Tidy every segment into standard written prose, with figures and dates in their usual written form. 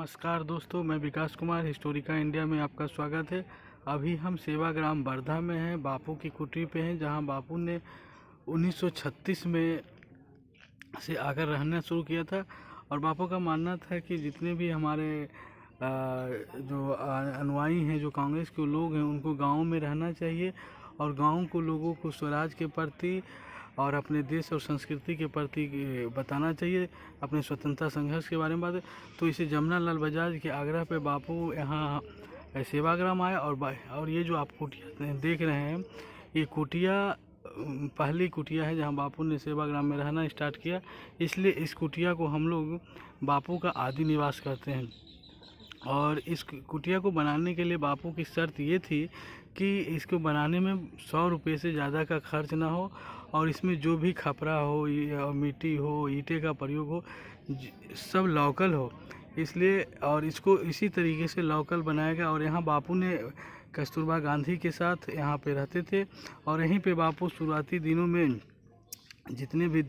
नमस्कार दोस्तों, मैं विकास कुमार हिस्टोरिका इंडिया में आपका स्वागत है। अभी हम सेवाग्राम वर्धा में हैं, बापू की कुटी पे हैं, जहां बापू ने 1936 में से आकर रहना शुरू किया था। और बापू का मानना था कि जितने भी हमारे अनुयायी हैं, जो कांग्रेस के लोग हैं, उनको गाँव में रहना चाहिए और गाँव को लोगों को स्वराज के प्रति और अपने देश और संस्कृति के प्रति बताना चाहिए, अपने स्वतंत्रता संघर्ष के बारे में बात। तो इसे जमना लाल बजाज के आग्रह पे बापू यहाँ सेवाग्राम आए। और ये जो आप कुटिया देख रहे हैं, ये कुटिया पहली कुटिया है जहाँ बापू ने सेवाग्राम में रहना स्टार्ट किया। इसलिए इस कुटिया को हम लोग बापू का आदि निवास कहते हैं। और इस कुटिया को बनाने के लिए बापू की शर्त ये थी कि इसको बनाने में 100 रुपये से ज़्यादा का खर्च ना हो, और इसमें जो भी खपरा हो या मिट्टी हो, ईंटे का प्रयोग हो, सब लोकल हो। इसलिए और इसको इसी तरीके से लोकल बनाया गया। और यहाँ बापू ने कस्तूरबा गांधी के साथ यहाँ पे रहते थे, और यहीं पे बापू शुरुआती दिनों में जितने भी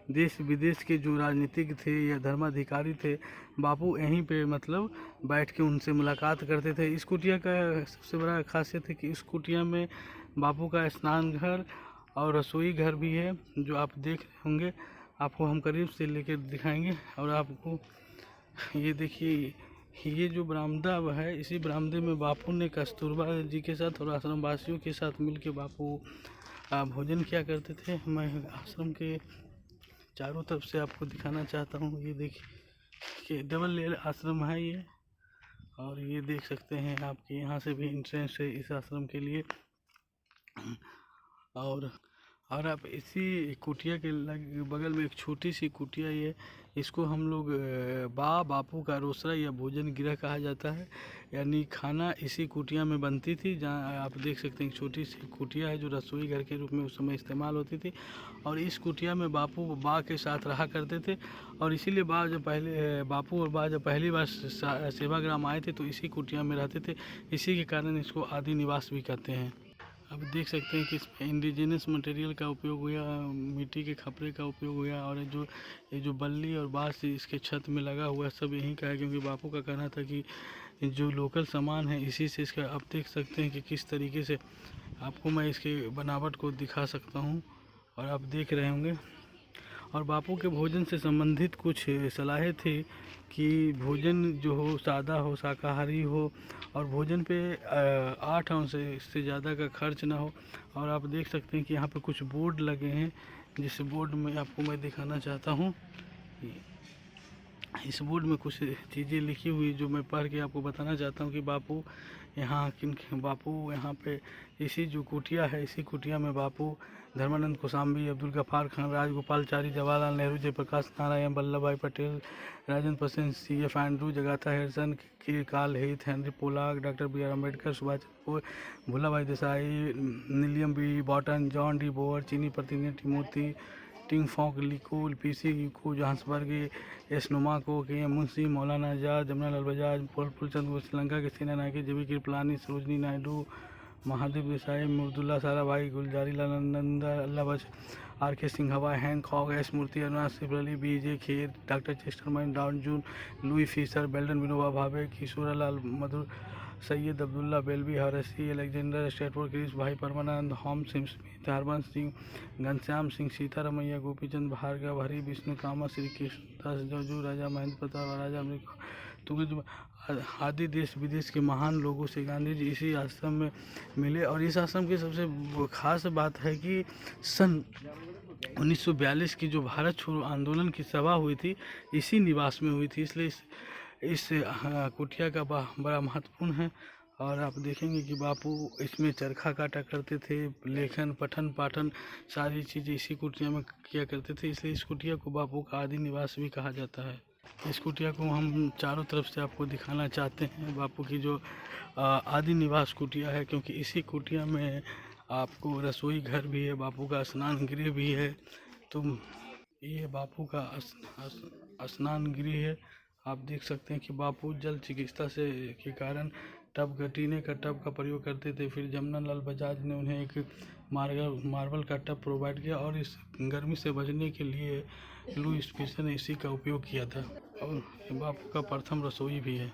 देश विदेश के जो राजनीतिक थे या धर्माधिकारी थे, बापू यहीं पे मतलब बैठ के उनसे मुलाकात करते थे। इस कुटिया का सबसे बड़ा खासियत है कि इस कुटिया में बापू का स्नान घर और रसोई घर भी है, जो आप देख रहे होंगे। आपको हम करीब से लेकर दिखाएंगे। और आपको ये देखिए, ये जो बरामदा है, इसी बरामदे में बापू ने कस्तूरबा जी के साथ और आश्रम वासियों के साथ मिलकर बापू भोजन किया करते थे। मैं आश्रम के चारों तरफ से आपको दिखाना चाहता हूँ। ये देखिए, डबल लेयर आश्रम है ये, और ये देख सकते हैं आपके यहाँ से भी एंट्रेंस है इस आश्रम के लिए। और आप इसी कुटिया के बगल में एक छोटी सी कुटिया, ये इसको हम लोग बापू का रोसड़ा या भोजन गृह कहा जाता है। यानी खाना इसी कुटिया में बनती थी, जहाँ आप देख सकते हैं छोटी सी कुटिया है जो रसोई घर के रूप में उस समय इस्तेमाल होती थी। और इस कुटिया में बापू बा के साथ रहा करते थे। और इसीलिए बापू और बा जब पहली बार सेवाग्राम आए थे तो इसी कुटिया में रहते थे। इसी के कारण इसको आदि निवास भी कहते हैं। अब देख सकते हैं कि इसमें इंडिजिनस मटेरियल का उपयोग हुआ, मिट्टी के खपरे का उपयोग हुआ। और ये जो बल्ली और बाँस इसके छत में लगा हुआ है, सब यहीं का है, क्योंकि बापू का कहना था कि जो लोकल सामान है इसी से इसका। आप देख सकते हैं कि किस तरीके से आपको मैं इसके बनावट को दिखा सकता हूँ, और आप देख रहे होंगे। और बापू के भोजन से संबंधित कुछ सलाहें थी कि भोजन जो हो सादा हो, शाकाहारी हो, और भोजन पे 8 अंश से ज़्यादा का खर्च ना हो। और आप देख सकते हैं कि यहाँ पे कुछ बोर्ड लगे हैं, जिस बोर्ड में आपको मैं दिखाना चाहता हूँ। इस बोर्ड में कुछ चीज़ें लिखी हुई जो मैं पढ़ के आपको बताना चाहता हूँ कि बापू यहाँ पे इसी जो कुटिया है, इसी कुटिया में बापू धर्मानंद कोसाम्बी, अब्दुल गफ्फार खान, राजगोपालचारी, जवाहरलाल नेहरू, जयप्रकाश नारायण, वल्लभ भाई Patel, Rajendra Prasanna, C.F. Andrew, Agatha Harrison, के Carl Heath, Henry Polak, doctor B.R. Ambedkar, Subhash Chandra Bose, Bhula Bhai Desai, William B Boughton, John de Boer, चीनी प्रतिनिधि टिमोथी टिंग फॉक लिकोल, PC को जोहान्सबर्ग, एस नुमा को, के मुंशी, मौलाना आजाद, जमना लाल बजाज, फूलचंद, श्रीलंका के Senanayake, JB Kripalani, Sarojini Naidu, Mahadev Desai, Mridula Sarabhai, Gulzari Lal Nanda, Allah Bakhsh, RK Singhwa, Hancock, S Murthy, Aruna सिफ Ali, BJ Kher, doctor Chesterman, डॉन जून, Louis Fischer, Belden Vinoba Bhave, Kishorlal Madhur, Syed Abdulla Belvi, हरसी, अलेक्जेंडर स्टेटफोर्ड, क्रिस भाई परमानंद, होम स्मिथ, हरबंस सिंह, घनश्याम सिंह, सीतारमैया, गोपीचंद भार्गव, हरि विष्णु कामा, श्री कृष्णदास जजू, राजा महेंद्र प्रताप, राजा अमृत तुगज आदि देश विदेश के महान लोगों से गांधी जी इसी आश्रम में मिले। और इस आश्रम की सबसे खास बात है कि सन 1942 की जो भारत छोड़ो आंदोलन की सभा हुई थी, इसी निवास में हुई थी। इसलिए इस कुटिया का बड़ा महत्वपूर्ण है। और आप देखेंगे कि बापू इसमें चरखा काटा करते थे, लेखन पठन पाठन सारी चीज़ें इसी कुटिया में किया करते थे। इसलिए इस कुटिया को बापू का आदि निवास भी कहा जाता है। इस कुटिया को हम चारों तरफ से आपको दिखाना चाहते हैं, बापू की जो आदि निवास कुटिया है, क्योंकि इसी कुटिया में आपको रसोई घर भी है, बापू का स्नान गृह भी है। तो ये बापू का स्नान गृह है। आप देख सकते हैं कि बापू जल चिकित्सा के कारण टीने का टब का प्रयोग करते थे। फिर जमना लाल बजाज ने उन्हें एक मार्बल का टब प्रोवाइड किया, और इस गर्मी से बचने के लिए लुई स्पेशल ने इसी का उपयोग किया था। और बापू का प्रथम रसोई भी है।